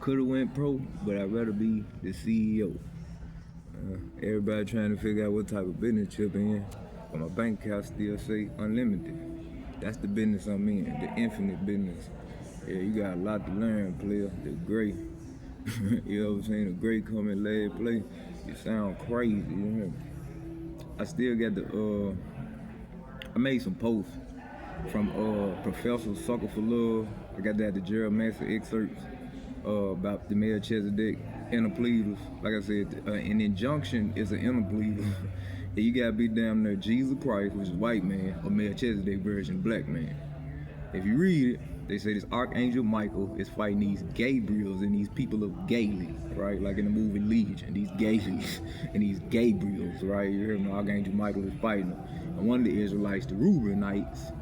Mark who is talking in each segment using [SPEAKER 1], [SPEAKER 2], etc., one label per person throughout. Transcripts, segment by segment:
[SPEAKER 1] could have went pro, but I'd rather be the CEO. Everybody trying to figure out what type of business chip in, but my bank account still say unlimited. That's the business I'm in, the infinite business. Yeah, you got a lot to learn, player. The gray. You know what I'm saying? The gray come in last play. It sound crazy, you know. I still got the I made some posts from Professor Sucker for Love. I got that the Gerald Master excerpts about the Melchizedek interpleaders. Like I said, an injunction is an interpleader. And you gotta be damn near Jesus Christ, which is white man, or Melchizedek version, black man. If you read it, they say this Archangel Michael is fighting these Gabriels and these people of Gailey, right? Like in the movie Legion, these Gaileys and these Gabriels, right? You hear me? Archangel Michael is fighting them. And one of the Israelites, the Reubenites,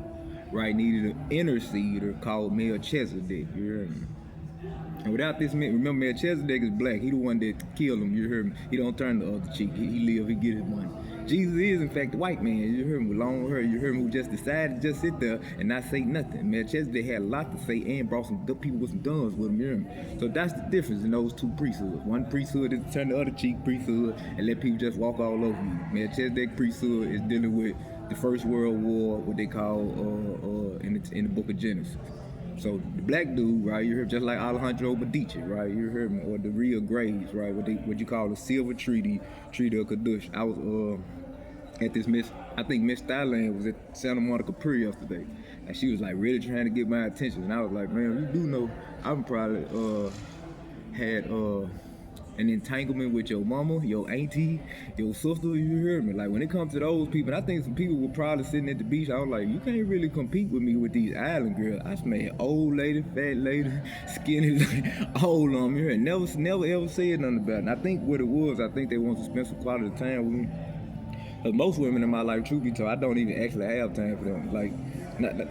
[SPEAKER 1] right, needed an interceder called Melchizedek, you hear me? And without this man, remember Melchizedek is black. He the one that killed him, you hear me? He don't turn the other cheek. He live, he get his money. Jesus is, in fact, the white man, you hear me, with long hair, you hear me, who just decided to just sit there and not say nothing. Melchizedek had a lot to say and brought some good people with some guns with him, you hear me? So that's the difference in those two priesthoods. One priesthood is to turn the other cheek priesthood and let people just walk all over you. Melchizedek priesthood is dealing with the First World War, what they call in the book of Genesis. So the black dude, right, you heard, just like Alejandro Medici, right, you heard me, or the Rio Graves, right, what you call the Silver Treaty of Kadush. I was at this Miss Thailand was at Santa Monica Pier yesterday, and she was like really trying to get my attention, and I was like, man, you do know I'm probably had an entanglement with your mama, your auntie, your sister, you hear me? Like when it comes to those people, I think some people were probably sitting at the beach, I was like, you can't really compete with me with these island girls. I smell old lady, fat lady, skinny lady, all of them, you hear me? Never ever said nothing about it. And I think what it was, I think they want to spend some quality time with me. But most women in my life, truth be told, I don't even actually have time for them. Like,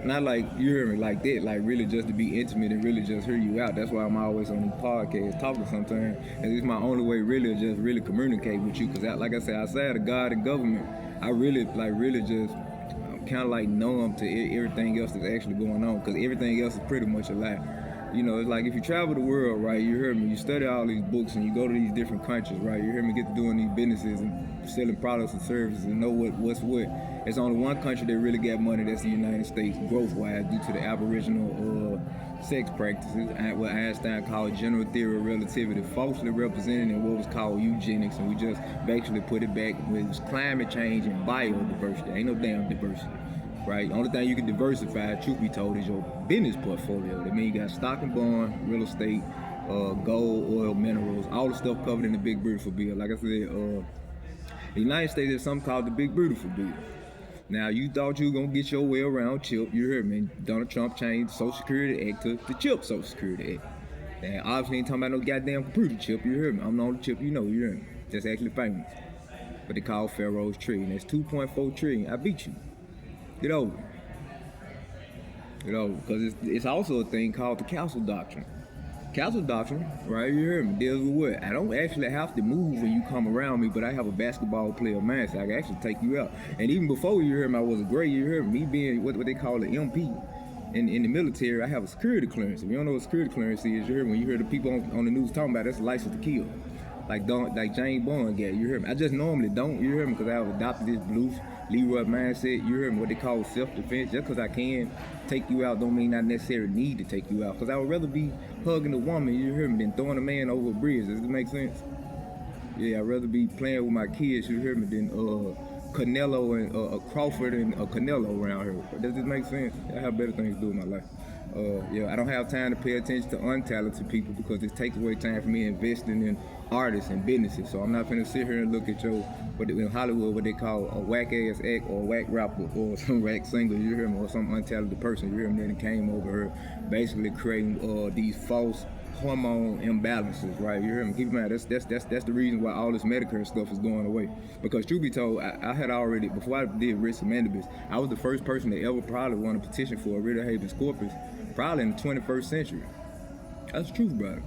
[SPEAKER 1] not like, you hear me, like that, like really just to be intimate and really just hear you out. That's why I'm always on these podcasts talking sometimes. And it's my only way really to just really communicate with you. Because like I said, outside of God and government, I really just kind of like numb to everything else that's actually going on. Because everything else is pretty much a lie. You know, it's like if you travel the world, right, you hear me, you study all these books and you go to these different countries, right, you hear me, get to doing these businesses and selling products and services and know what's what. There's only one country that really got money, that's the United States, growth-wise, due to the aboriginal sex practices, what Einstein called general theory of relativity, falsely represented in what was called eugenics, and we just basically put it back with climate change and biodiversity. Ain't no damn diversity. Right, the only thing you can diversify, truth be told, is your business portfolio. That means you got stock and bond, real estate, gold, oil, minerals, all the stuff covered in the Big Beautiful Bill. Like I said, the United States is something called the Big Beautiful Bill. Now, you thought you were going to get your way around CHIP. You heard me. Donald Trump changed the Social Security Act to the CHIP Social Security Act. And obviously ain't talking about no goddamn computer chip. You heard me. I'm the only chip you know. You heard me. That's actually famous. But they call Pharaoh's trillion. That's 2.4 trillion. I beat you. Get over it. Get over it. Because it's also a thing called the Castle Doctrine. Castle Doctrine, right, you hear me, deals with what? I don't actually have to move when you come around me, but I have a basketball player mindset. I can actually take you out. And even before you hear me, I was a great, you hear me being what they call an MP. In the military, I have a security clearance. If you don't know what security clearance is, you hear me, when you hear the people on the news talking about it, that's a license to kill. Like James Bond got, you hear me? I just normally don't, you hear me, because I have adopted this blue Leroy mindset, you hear me, what they call self-defense. Just because I can take you out don't mean I necessarily need to take you out. Because I would rather be hugging a woman, you hear me, than throwing a man over a bridge. Does it make sense? Yeah, I'd rather be playing with my kids, you hear me, than Canelo and Crawford and Canelo around here. Does this make sense? I have better things to do in my life. Yeah, I don't have time to pay attention to untalented people because it takes away time for me investing in artists and businesses. So I'm not gonna sit here and look at in Hollywood, what they call a whack ass act or a whack rapper or some whack singer, you hear me, or some untalented person, you hear me, that came over here basically creating these false hormone imbalances, right? You hear me? Keep in mind, that's the reason why all this Medicare stuff is going away. Because truth be told, I had already, before I did Risk and Mandibus, I was the first person that ever probably won a petition for a writ of habeas corpus, probably in the 21st century. That's the truth, brother.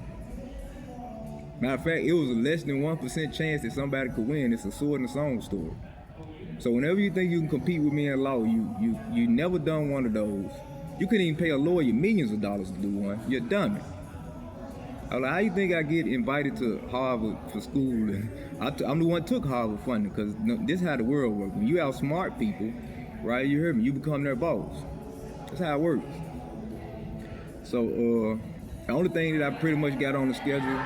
[SPEAKER 1] Matter of fact, it was a less than 1% chance that somebody could win. It's a sword and a song story. So whenever you think you can compete with me in law, you never done one of those. You couldn't even pay a lawyer millions of dollars to do one. You're dummy. I was like, how you think I get invited to Harvard for school? And I'm the one who took Harvard funding, because this is how the world works. When you outsmart people, right, you heard me, you become their boss. That's how it works. So the only thing that I pretty much got on the schedule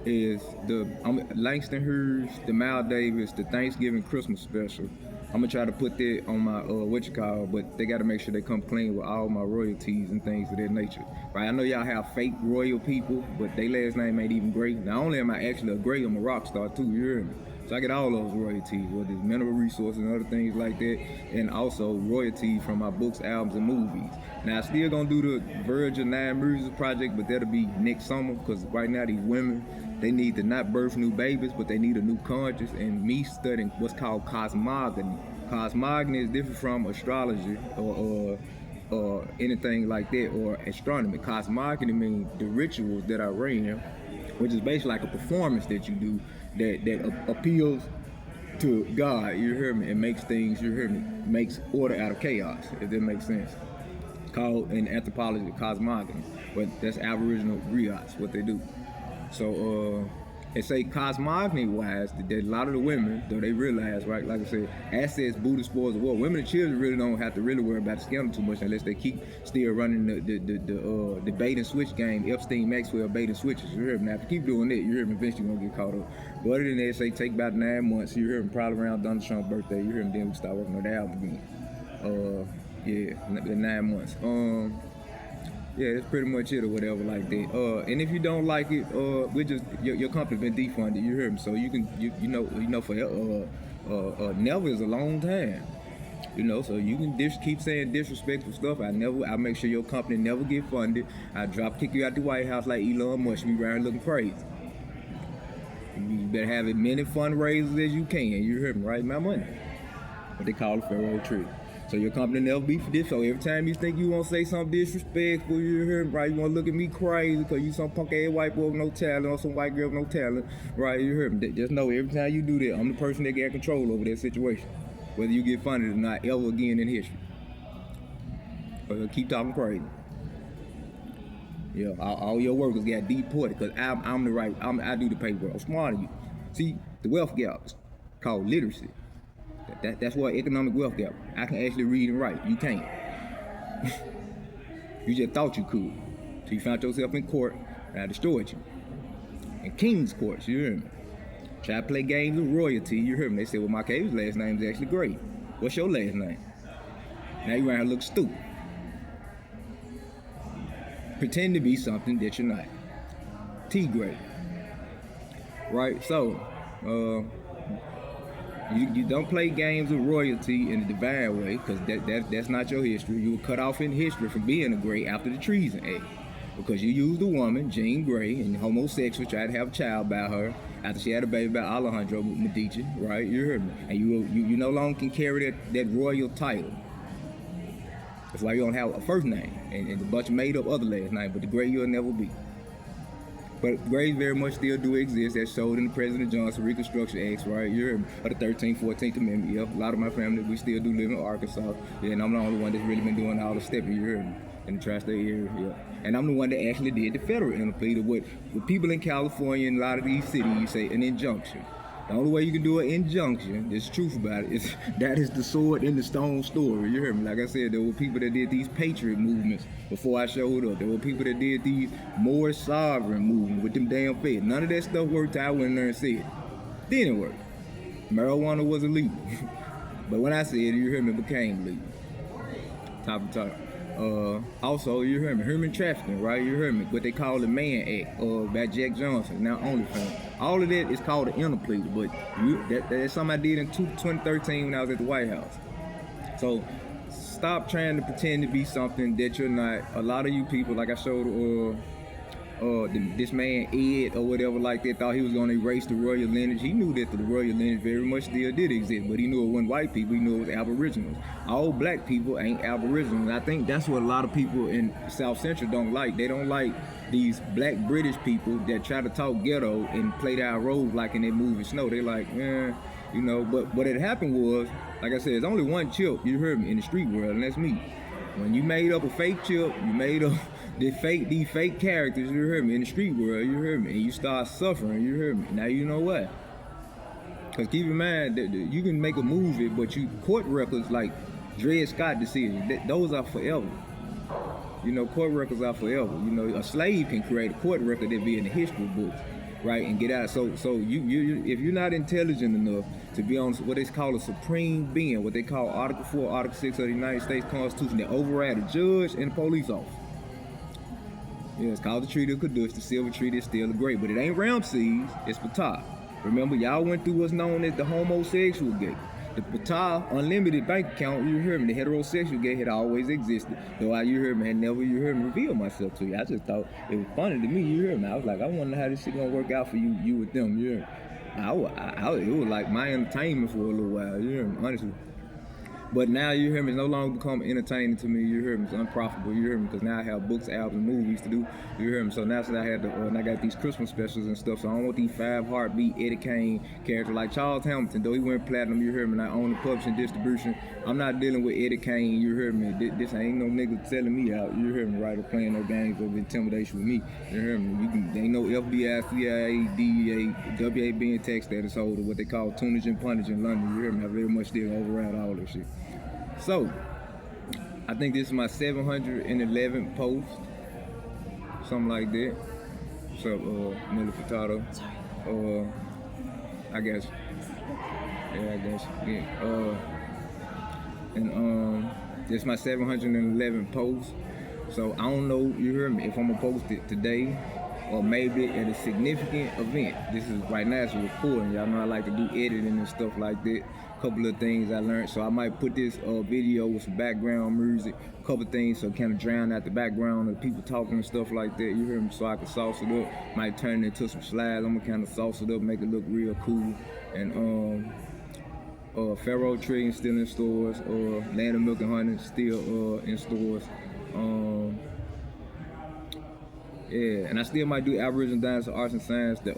[SPEAKER 1] is the Langston Hughes, the Mal Davis, the Thanksgiving Christmas special. I'm gonna try to put that on my but they gotta make sure they come clean with all my royalties and things of that nature. Right? I know y'all have fake royal people, but their last name ain't even great. Not only am I actually a great, I'm a rock star too, you hear me? So I get all those royalties, whether it's mineral resources and other things like that, and also royalties from my books, albums, and movies. Now I still gonna do the Virgin 9 Music Project, but that'll be next summer, because right now these women, they need to not birth new babies, but they need a new conscience, and me studying what's called cosmogony. Cosmogony is different from astrology or anything like that, or astronomy. Cosmogony means the rituals that I ran, which is basically like a performance that you do that appeals to God, you hear me, and makes things, you hear me, makes order out of chaos, if that makes sense. Called in anthropology cosmogony, but that's Aboriginal griots, what they do. So they say cosmogony wise that a lot of the women, though they realize, right, like I said, assets, booty, spoils of war. Women and children really don't have to really worry about the scandal too much unless they keep still running the bait and switch game, Epstein Maxwell bait and switches. You hear me? Now if you keep doing that, you hear me, eventually you're gonna get caught up. But other than that, say take about 9 months. You hear me, probably around Donald Trump's birthday. You hear me, then we start working on the album again. Yeah, the 9 months. Yeah, that's pretty much it or whatever like that. And if you don't like it, we just your company been defunded. You hear me? So you can you know for never is a long time. You know, so you can keep saying disrespectful stuff. I make sure your company never get funded. I kick you out the White House like Elon Musk. You be around looking crazy. You better have as many fundraisers as you can. You hear me? Right? My money. What they call a Pharaoh tree. So your company never be for this. So every time you think you want to say something disrespectful, you hear me, right? You want to look at me crazy because you some punk ass white boy with no talent or some white girl with no talent, right? You hear me? Just know every time you do that, I'm the person that got control over that situation, whether you get funded or not, ever again in history. Or keep talking crazy. Yeah, all your workers got deported because I do the paperwork. I'm smarter than you. See, the wealth gap is called literacy. That's what economic wealth gap. I can actually read and write. You can't. You just thought you could. So you found yourself in court, and I destroyed you. In King's courts, you hear me? Try to play games with royalty, you hear me? They said, well, my K's last name is actually great. What's your last name? Now you around here look stupid. Pretend to be something that you're not. T grade. Right? So, you don't play games with royalty in the divine way, because that's not your history. You were cut off in history from being a Gray after the Treason Act, because you used a woman, Jean Grey, and homosexual, tried to have a child by her after she had a baby by Alejandro Medici, right? You heard me. And you no longer can carry that royal title. That's why you don't have a first name and a bunch of made up other last names, but the Gray you'll never be. But Grays very much still do exist, as showed in the President Johnson Reconstruction Acts, right? You're of the 13th, 14th Amendment. Yeah, a lot of my family, we still do live in Arkansas. Yeah, and I'm the only one that's really been doing all the stepping, you heard me, in the tri-state area. Yeah. And I'm the one that actually did the federal interpleader with people in California and a lot of these cities, you say an injunction. The only way you can do an injunction, there's truth about it, is that is the sword in the stone story. You hear me? Like I said, there were people that did these patriot movements before I showed up. There were people that did these more sovereign movements with them damn feds. None of that stuff worked out. I went in there and said it. Didn't work. Marijuana was illegal. But when I said it, you hear me, it became legal. Top of top. Also, you heard me, human trafficking, right? You heard me, what they call the Mann Act by Jack Johnson, now OnlyFans. All of that is called an interpleader, but that's something I did in 2013 when I was at the White House. So stop trying to pretend to be something that you're not. A lot of you people, like I showed this man Ed or whatever like that, thought he was going to erase the royal lineage. He knew that the royal lineage very much still did exist, but he knew it wasn't white people, he knew it was aboriginals. All black people ain't aboriginals. I think that's what a lot of people in South Central don't like. They don't like these black British people that try to talk ghetto and play their roles like in that movie Snow. They like, you know, but what had happened was, like I said, there's only one chip, you heard me, in the street world, and that's me. When you made up a fake chip, you made up these fake characters, you heard me, in the street world, you heard me, and you start suffering, you heard me. Now you know what? Because keep in mind that you can make a movie, but court records like Dred Scott decision, those are forever. You know, court records are forever. You know, a slave can create a court record that be in the history books, right, and get out. So you if you're not intelligent enough to be on what they call a supreme being, what they call Article 4, Article 6 of the United States Constitution, that override the judge and the police officer. Yeah, it's called the Treaty of Caduce. The Silver Treaty is still great, but it ain't Royalties, it's Ptah. Remember, y'all went through what's known as the homosexual gate. The Ptah unlimited bank account, you heard me, the heterosexual gate had always existed. Though you heard me, had never, you heard me, reveal myself to you. I just thought it was funny to me, you heard me. I was like, I wonder how this shit gonna work out for you with them, you heard me. It was like my entertainment for a little while, you heard me, honestly. But now, you hear me, it's no longer become entertaining to me, you hear me, it's unprofitable, you hear me, because now I have books, albums, movies to do, you hear me. So now since I had and I got these Christmas specials and stuff, so I don't want these 5 heartbeat Eddie Kane characters like Charles Hamilton, though he went platinum, you hear me, and I own the publishing distribution. I'm not dealing with Eddie Kane, you hear me, this ain't no nigga selling me out, you hear me, right, or playing no games of intimidation with me, you hear me. Ain't no FBI, CIA, DEA, WA being tax status holder, what they call tunage and punnage in London, you hear me, I very much still override all this shit. So, I think this is my 711th post, something like that. What's up, Millie Furtado? I guess. Yeah, I guess. Yeah. This is my 711th post. So, I don't know, you heard me, if I'm gonna post it today or maybe at a significant event. This is right now, it's a recording. Y'all know I like to do editing and stuff like that. Couple of things I learned, so I might put this video with some background music, a couple things so kind of drown out the background of people talking and stuff like that, you hear me, so I can sauce it up, might turn it into some slides, I'm gonna kind of sauce it up, make it look real cool. And Pharaoh Trading still in stores, Land of Milk and Honey still in stores. Yeah, and I still might do Aboriginal Dinosaur Arts and Science, that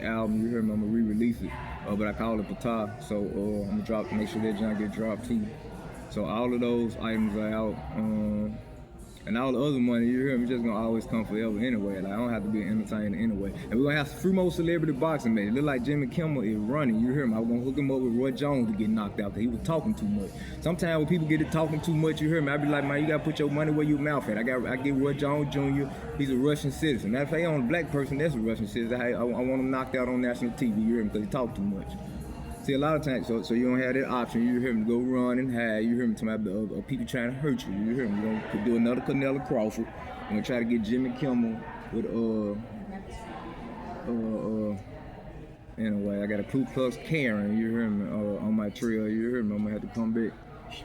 [SPEAKER 1] album, you heard me, I'm gonna re-release it, but I call it Ptah, so I'm gonna make sure that junk get dropped too. So all of those items are out, and all the other money, you hear me, just gonna always come forever anyway. Like, I don't have to be an entertainer anyway. And we're gonna have some more celebrity boxing matches. It look like Jimmy Kimmel is running, you hear me. I was gonna hook him up with Roy Jones to get knocked out because he was talking too much. Sometimes when people get to talking too much, you hear me, I be like, man, you gotta put your money where your mouth at. I get Roy Jones Jr., he's a Russian citizen. Now, if they own a black person, that's a Russian citizen. I want him knocked out on national TV, you hear me, because he talk too much. See, a lot of times, so you don't have that option. You hear me, go run and hide. You hear me, talking about people trying to hurt you. You hear me, we're gonna do another Canella Crawford. I'm gonna try to get Jimmy Kimmel with anyway, I got a Ku Klux Karen. You hear me, on my trail. You hear me, I'm gonna have to come back.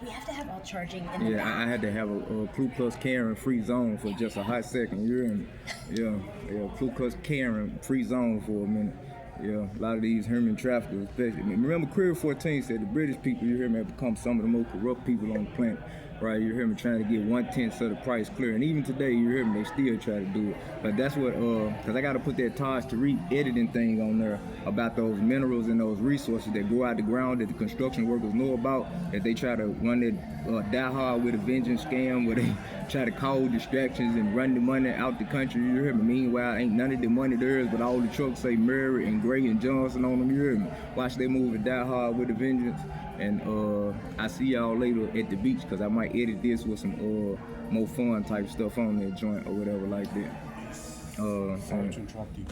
[SPEAKER 2] We have to have all charging in the back.
[SPEAKER 1] I had to have a Ku Klux Karen free zone for just a hot second. You hear me? Yeah, Ku Klux Karen free zone for a minute. Yeah, a lot of these Herman traffickers, especially. Remember, Career 14 said the British people, you hear me, have become some of the most corrupt people on the planet, right? You hear me, trying to get 1/10 of the price clear. And even today, you hear me, they still try to do it. But that's what, because I got to put that Taj Tariq editing thing on there about those minerals and those resources that grow out the ground that the construction workers know about, that they try to run that Die Hard with a Vengeance scam where they try to cause distractions and run the money out the country, you hear me? Meanwhile, ain't none of the money theirs, but all the trucks say Murray and Gray and Johnson on them, you hear me? Watch they move and Die Hard with a Vengeance. And I see y'all later at the beach, because I might edit this with some more fun type stuff on that joint or whatever like that.
[SPEAKER 3] Sorry to interrupt you.